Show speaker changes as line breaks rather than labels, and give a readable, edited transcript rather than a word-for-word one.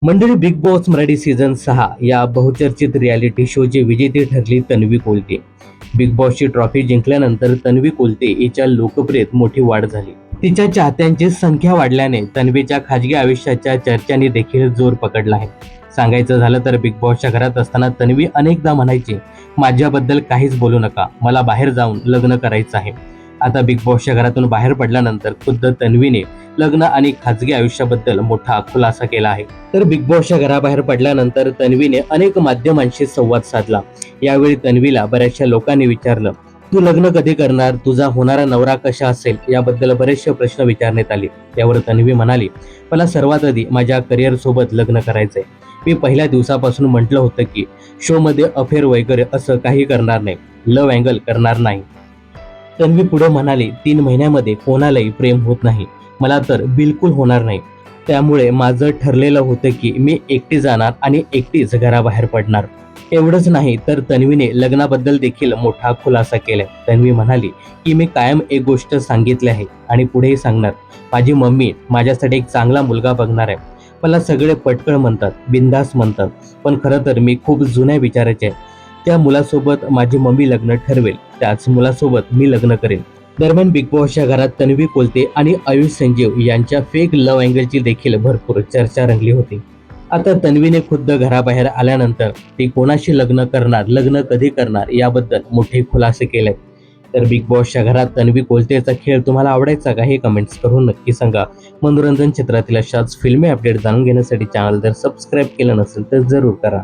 मंडळी, big boss Marathi season 6 या बहुचर्चित रियालिटी शोची विजेती ठरली तन्वी कोलते. बिग बॉसची ट्रॉफी जिंकल्यानंतर तन्वी कोलते हिच्या लोकप्रियतेत मोठी वाढ झाली. तिच्या चाहत्यांची संख्या वाढल्याने तन्वीच्या खाजगी आयुष्याच्या चर्चांनी देखील जोर पकडला आहे. सांगायचं झालं तर बिग बॉसच्या घरात असताना तन्वी अनेकदा म्हणायची, माझ्याबद्दल काहीच बोलू नका, मला बाहेर जाऊन लग्न करायचं आहे. आता बिग बॉसच्या घरातून बाहेर पडल्यानंतर खुद्द तन्वीने लग्न आणि खाजगी आयुष्याबद्दल मोठा खुलासा केला आहे. तर बिग बॉसच्या घराबाहेर पडल्यानंतर तन्वीने अनेक माध्यमांशी संवाद साधला. यावेळी तन्वीला बऱ्याचशा लोकांनी विचारलं, तू लग्न कधी करणार, तुझा होणारा नवरा कशा असेल, याबद्दल बरेचसे प्रश्न विचारण्यात आले. त्यावर तन्वी म्हणाली, मला सर्वात आधी माझ्या करिअर सोबत लग्न करायचंय. मी पहिल्या दिवसापासून म्हटलं होतं की शो मध्ये अफेअर वगैरे असं काही करणार नाही, लव्ह अँगल करणार नाही. तन्वी पुढे म्हणाली, 3 महिन्यामध्ये कोणालाही प्रेम होत नाही, मला तर बिलकुल होणार नाही. त्यामुळे माझं ठरलेलं होतं की मी एकटी जाणार आणि एकटीच घराबाहेर पडणार. एवढंच नाही तर तन्वीने लग्नाबद्दल देखील मोठा खुलासा केलाय. तन्वी म्हणाली की मी कायम एक गोष्ट सांगितली आहे आणि पुढेही सांगणार, माझी मम्मी माझ्यासाठी एक चांगला मुलगा बघणार आहे. मला सगळे पटकळ म्हणतात, बिंदास म्हणतात, पण खरं तर मी खूप जुन्या विचाराचे आहे. त्या मुलासोबत माझी मम्मी लग्न ठरवेल, त्याच मुलासोबत मी लग्न करेन. दरम्यान बिग बॉसच्या घरात तन्वी कोलते आणि आयुष संजीव यांच्या फेक लव्ह अँगलची देखील भरपूर चर्चा रंगली होती. आता तन्वीने खुद्द घराबाहेर आल्यानंतर ती कोणाशी लग्न करणार, लग्न कधी करणार याबद्दल मोठे खुलासे केले. तर बिग बॉसच्या घरात तन्वी कोलतेचा खेळ तुम्हाला आवडायचा का, हे कमेंट्स करून नक्की सांगा. मनोरंजन क्षेत्रातील अशाच फिल्मी अपडेट जाणून घेण्यासाठी चॅनल जर सबस्क्राईब केलं नसेल तर जरूर करा.